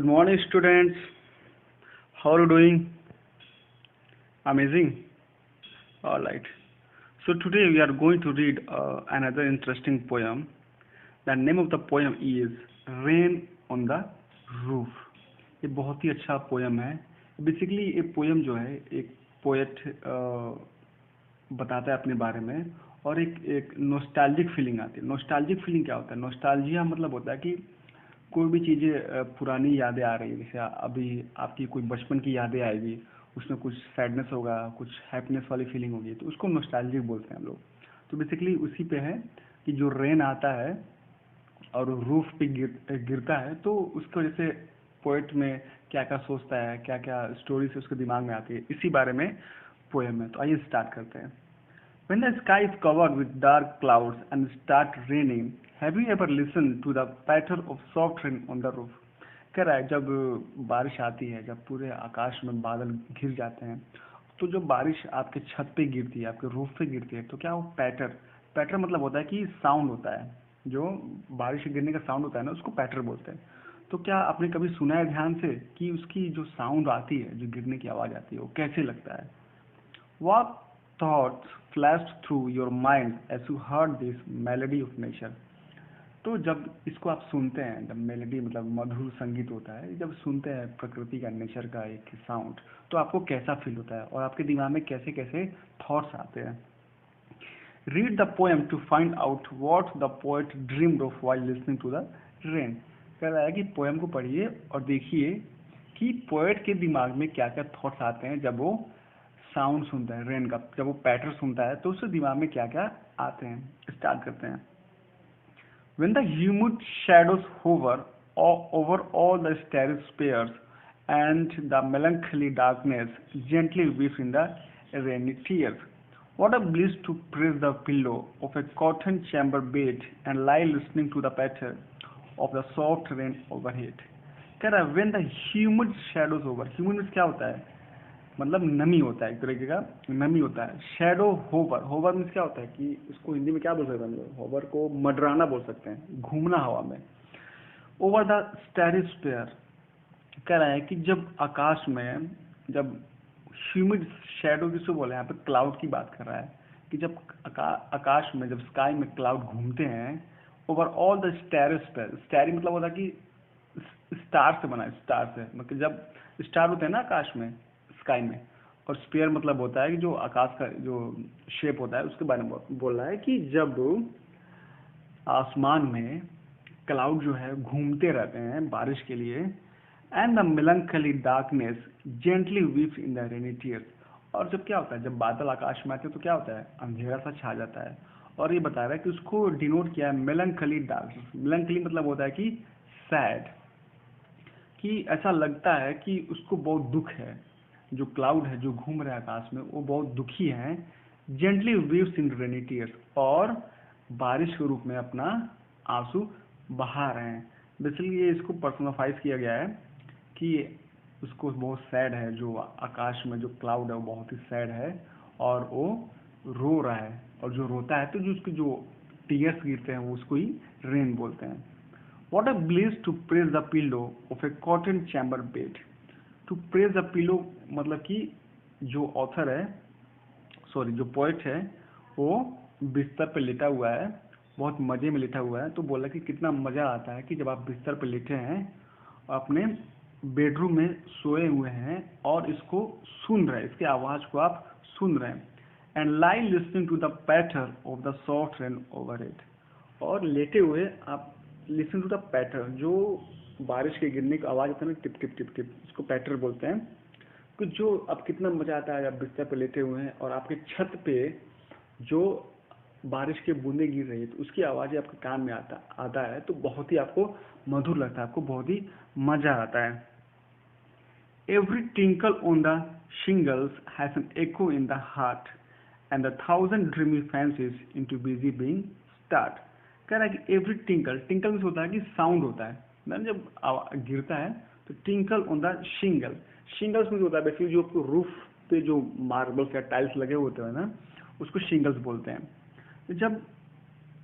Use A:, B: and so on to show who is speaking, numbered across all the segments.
A: Good morning, students. How are you doing? Amazing. All right. So today we are going to read another interesting poem. The name of the poem is Rain on the Roof. ये बहुत ही अच्छा poem है. Basically ये poem जो है एक poet बताता है अपने बारे में और एक नॉस्टैल्जिक फीलिंग आती है. नॉस्टैल्जिक फीलिंग क्या होता है? नॉस्टैल्जिया मतलब होता है कि कोई भी चीज़ें पुरानी यादें आ रही है. जैसे अभी आपकी कोई बचपन की यादें आएगी, उसमें कुछ सैडनेस होगा, कुछ हैप्पीनेस वाली फीलिंग होगी, तो उसको नॉस्टैल्जिक बोलते हैं हम लोग. तो बेसिकली उसी पे है कि जो रेन आता है और रूफ पे गिरता है, तो उसकी वजह से पोएट में क्या क्या सोचता है, क्या क्या स्टोरी से उसके दिमाग में आती है, इसी बारे में पोएम है. तो आइए स्टार्ट करते हैं. When the sky is covered with dark clouds and start raining, have you ever listened to the patter of soft rain on the roof? कह रहा है जब बारिश आती है, जब पूरे आकाश में बादल घिर जाते हैं, तो जब बारिश आपके छत पे गिरती है, आपके रूफ पे गिरती है, तो क्या वो पैटर मतलब होता है कि साउंड होता है. जो बारिश गिरने का साउंड होता है ना, उसको पैटर बोलते हैं. तो क्या आपने कभी सुना है ध्यान से कि उसकी जो साउंड आती है, जो गिरने की आवाज़ आती है, वो कैसे लगता है? What thoughts flashed through your mind as you heard this melody of nature? तो जब इसको आप सुनते हैं, जब मेलेडी मतलब मधुर संगीत होता है, जब सुनते हैं प्रकृति का, नेचर का एक साउंड, तो आपको कैसा फील होता है और आपके दिमाग में कैसे कैसे थॉट्स आते हैं? Read the poem to find out what the poet dreamed of while listening to the rain. कह रहा है कि पोएम को पढ़िए और देखिए कि पोएट के दिमाग में क्या क्या थॉट्स आते हैं जब वो साउंड सुनता है रेन का, जब वो पैटर्न सुनता है, तो उसके दिमाग में क्या क्या आते हैं. स्टार्ट करते हैं. When the humid shadows hover over all the starry spheres and the melancholy darkness gently weeps in the rainy tears, what a bliss to press the pillow of a cotton chamber bed and lie listening to the patter of the soft rain overhead. कह रहा है when the humid shadows over, humid means क्या होता है? मतलब नमी होता है, एक तरीके का नमी होता है. शेडो होवर मीन्स क्या होता है कि उसको हिंदी में क्या बोल सकते हैं हम लोग? होवर को मडराना बोल सकते हैं, घूमना हवा में. ओवर द स्टारी स्फीयर, कह रहा है कि जब आकाश में, जब ह्यूमिड शेडो जिसको बोले, यहाँ पे क्लाउड की बात कर रहा है कि जब आकाश में, जब स्काई में क्लाउड घूमते हैं, over all the starry sphere, starry मतलब होता है कि स्टार से बना है, स्टार से, मतलब जब स्टार होते हैं ना आकाश में, स्काई में, और स्पेयर मतलब होता है कि जो आकाश का जो शेप होता है, उसके बारे में बोल रहा है कि जब आसमान में क्लाउड जो है घूमते रहते हैं बारिश के लिए, and the melancholy darkness gently weeps in the rainy tears. और जब क्या होता है, जब बादल आकाश में आते हैं तो क्या होता है? अंधेरा सा छा जाता है. और ये बता रहा है कि उसको डिनोट किया है मेलंकली डार्कनेस. मेलंकली मतलब होता है कि सैड, कि ऐसा लगता है कि उसको बहुत दुख है. जो क्लाउड है जो घूम रहा है आकाश में, वो बहुत दुखी है. जेंटली वीव्स इन रेनी टीयर्स, और बारिश के रूप में अपना आंसू बहा रहे हैं. बेसिकली ये इसको पर्सनलाइज किया गया है कि उसको बहुत सैड है, जो आकाश में जो क्लाउड है वो बहुत ही सैड है और वो रो रहा है. और जो रोता है तो जो उसके जो टीयर्स गिरते हैं वो उसको ही रेन बोलते हैं. What a bliss to praise the pillow of a cotton chamber bed. To praise the pillow मतलब कि जो ऑथर है, सॉरी जो पोएट है, वो बिस्तर पे लेटा हुआ है, बहुत मज़े में लेटा हुआ है. तो बोला कि कितना मज़ा आता है कि जब आप बिस्तर पे लेटे हैं, अपने बेडरूम में सोए हुए हैं और इसको सुन रहे हैं, इसके आवाज़ को आप सुन रहे हैं. And lie listening to the patter of the soft rain over it. और लेटे हुए आप लिसन टू द पैटर, जो बारिश के गिरने की आवाज़ होता है ना, टिप टिप टिप टिप, इसको पैटर बोलते हैं. कि जो अब कितना मज़ा आता है, आप बिस्तर पे लेटे हुए हैं और आपके छत पे जो बारिश के बूंदे गिर रही है, तो उसकी आवाज़ आपके कान में आता है, तो बहुत ही आपको मधुर लगता है, आपको बहुत ही मज़ा आता है. Every tinkle on the shingles has an echo in the heart and the thousand dreamy fancies into busy being start. कह रहा है कि एवरी टिंकल, टिंकल में होता है कि साउंड होता है ना, जब गिरता है तो टिंकल ऑन द शिंगल. शिंगल्स में होता है बेसिकली जो रूफ पे जो मार्बल्स या टाइल्स लगे होते हैं ना, उसको शिंगल्स बोलते हैं. तो जब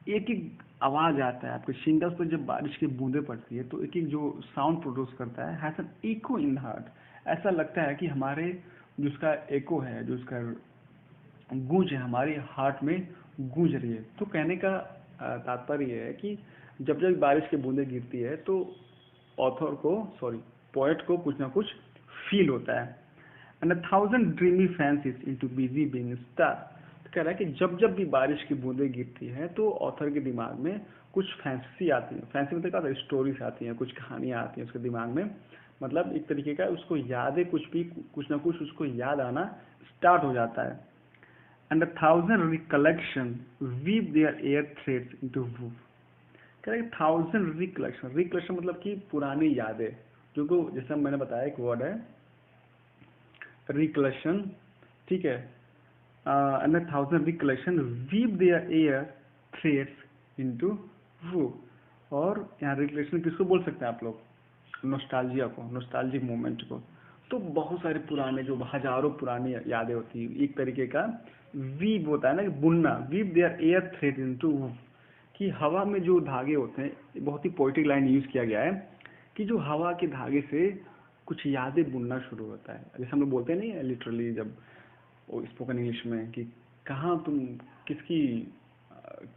A: एक एक आवाज आता है आपके शिंगल्स पर, जब बारिश की बूंदें पड़ती है तो एक एक जो साउंड प्रोड्यूस करता है, has an echo in heart. ऐसा लगता है कि हमारे जो उसका एको है, जो उसका गूंज है, हमारे हार्ट में गूंज रही है। तो कहने का तात्पर्य ये है कि जब जब बारिश की बूंदें गिरती है तो ऑथर को, सॉरी, पोएट को कुछ ना कुछ फील होता है। And 1,000 dreamy fancies into busy being star. तो कह रहा है कि जब जब भी बारिश की बूंदें गिरती हैं तो ऑथर के दिमाग में कुछ फैंसी आती है। फैंसी मतलब क्या होता है, स्टोरीज आती हैं, कुछ कहानियां आती हैं उसके दिमाग में। मतलब एक तरीके का उसको यादें, कुछ भी कुछ ना कुछ उसको याद आना स्टार्ट हो जाता है। And 1,000 recollection weave their airy threads into woof. कह रहा है 1,000 रिकलेक्शन, रिकलेक्शन मतलब कि पुरानी यादें, जो को जैसे मैंने बताया एक वर्ड है रिकलेक्शन, ठीक है। And 1,000 recollection weave their airy threads into woof. और यहाँ रिकलेक्शन किसको बोल सकते हैं आप लोग, नोस्टाल्जिया को, नोस्टाल्जिक मोमेंट को। तो बहुत सारे पुराने, जो हजारों पुरानी यादें होती है, एक तरीके का वीव होता है ना, कि बुनना, weave their airy thread into woof, कि हवा में जो धागे होते हैं, बहुत ही पोएटिक लाइन यूज किया गया है कि जो हवा के धागे से कुछ यादें बुनना शुरू होता है। जैसे हम लोग बोलते नहीं है लिटरली, जब स्पोकन इंग्लिश में, कि कहाँ तुम किसकी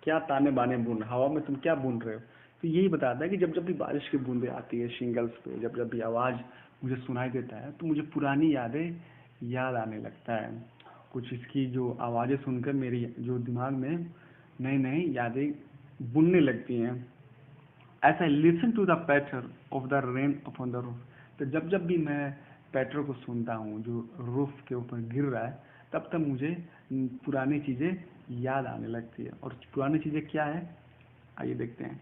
A: क्या ताने बाने बुन, हवा में तुम क्या बुन रहे हो। तो यही बताता है कि जब जब भी बारिश की बूंदें आती है शिंगल्स पे, जब जब भी आवाज़ मुझे सुनाई देता है तो मुझे पुरानी यादें याद आने लगता है। कुछ इसकी जो आवाज़ें सुनकर मेरी जो दिमाग में नई नई यादें बुनने लगती हैं। As I listen to the patter of the rain upon the roof. तो जब जब भी मैं पैटर को सुनता हूँ जो रूफ के ऊपर गिर रहा है, तब तब मुझे पुरानी चीज़ें याद आने लगती है। और पुरानी चीज़ें क्या है, आइए देखते हैं।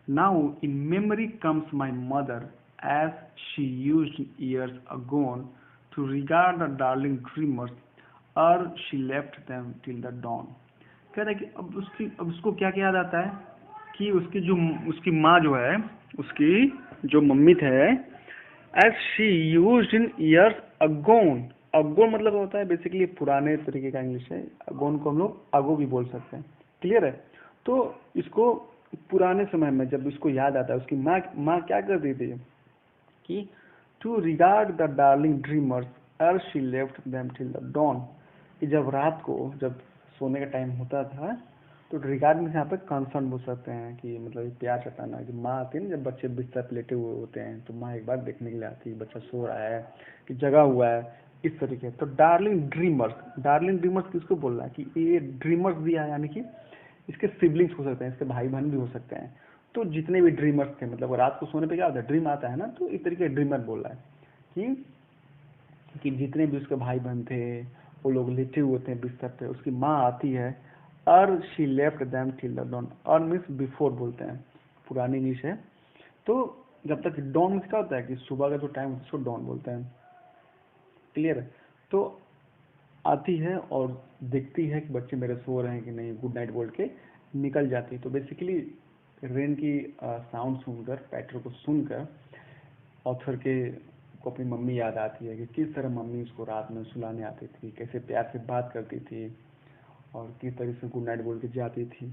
A: Now in memory comes my mother as she used years ago to regard the darling dreamers और she left them till the dawn। कह रहा है कि अब उसको क्या क्या याद आता है कि उसकी माँ जो है, उसकी जो मम्मी थे, as she used in years agone. Agone मतलब होता है बेसिकली पुराने तरीके का इंग्लिश है। अगोन को हम लोग अगो भी बोल सकते हैं, क्लियर है। तो इसको पुराने समय में जब इसको याद आता है, उसकी माँ क्या करती थी कि to regard the darling dreamers as she left them till the dawn, कि जब रात को, जब सोने का टाइम होता था, तो रिगार्ड में यहाँ पे कंसर्न बोल सकते हैं, कि मतलब प्यार जताना। कि माँ आती है ना, जब बच्चे बिस्तर पे लेटे हुए होते हैं तो माँ एक बार देखने के लिए आती है बच्चा सो रहा है कि जगा हुआ है, इस तरीके। तो डार्लिंग ड्रीमर्स, डार्लिंग ड्रीमर्स किसको बोल रहा है कि ये ड्रीमर्स दिया है, यानी कि इसके सिबलिंग्स हो सकते हैं, इसके भाई बहन भी हो सकते हैं। तो जितने भी ड्रीमर्स थे, मतलब रात को सोने पे क्या होता है, ड्रीम आता है ना, तो इस तरीके ड्रीमर बोल रहा है कि जितने भी उसके भाई बहन थे वो लोग लेटे हुए थे बिस्तर पे, उसकी माँ आती है और she left them till the dawn. और मीन्स बिफोर बोलते हैं, पुरानी इंग्लिश है। तो जब तक डॉन मीन्स क्या होता है कि सुबह का जो टाइम होता है उसको डॉन बोलते हैं, क्लियर है। तो आती है और देखती है कि बच्चे मेरे सो रहे हैं कि नहीं, गुड नाइट बोल के निकल जाती है। तो बेसिकली रेन की साउंड सुनकर, पैटर को सुनकर ऑथर के को अपनी मम्मी याद आती है कि किस तरह मम्मी उसको रात में सुलाने आती थी, कैसे प्यार से बात करती थी और किस तरह से गुड नाइट बोल के जाती थी।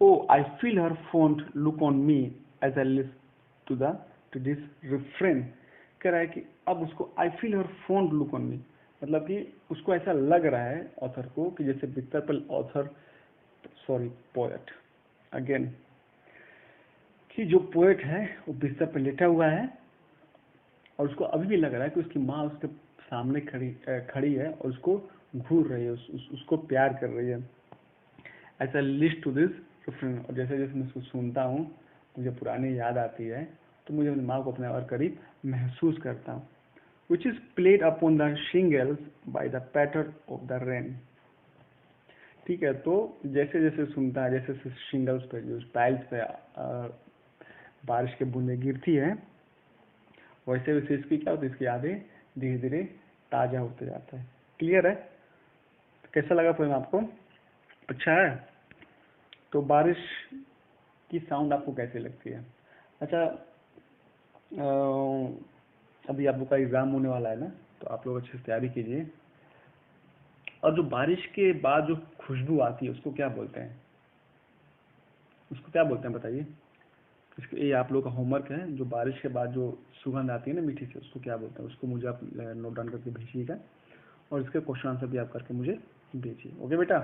A: O I feel her fond look on me as I listen to this refrain. कह रहा है कि अब उसको I feel her fond look on me, मतलब कि उसको ऐसा लग रहा है ऑथर को कि जैसे बिस्तर पर ऑथर, सॉरी पोएट अगेन, कि जो पोएट है वो बिस्तर पर लेटा हुआ है और उसको अभी भी लग रहा है कि उसकी माँ उसके सामने खड़ी है और उसको घूर रही है, उसको प्यार कर रही है। ऐसा लिस्ट टू दिस रिफ्रेन। और जैसे जैसे मैं उसको सुनता हूँ मुझे पुरानी याद आती है, तो मुझे अपनी माँ को अपने और करीब महसूस करता हूँ। Which is played upon the shingles by the patter of the rain. ठीक है, तो जैसे जैसे सुनता है, जैसे जैसे शिंगल्स पे, जो टाइल्स पे बारिश के बूंदें गिरती है, वैसे वैसे इसकी क्या होती है, इसकी यादें धीरे धीरे ताजा होते जाता है। क्लियर है। तो कैसा लगा पोएम आपको, अच्छा है। तो बारिश की साउंड आपको कैसी लगती है। अच्छा, अभी आप लोग का एग्जाम होने वाला है ना, तो आप लोग अच्छे से तैयारी कीजिए। और जो बारिश के बाद जो खुशबू आती है उसको क्या बोलते हैं, उसको क्या बोलते हैं बताइए। इसके ये आप लोगों का होमवर्क है, जो बारिश के बाद जो सुगंध आती है ना मीठी से, उसको क्या बोलते हैं, उसको मुझे आप नोट डाउन करके भेजिएगा, और इसके क्वेश्चन आंसर भी आप करके मुझे भेजिए। ओके बेटा।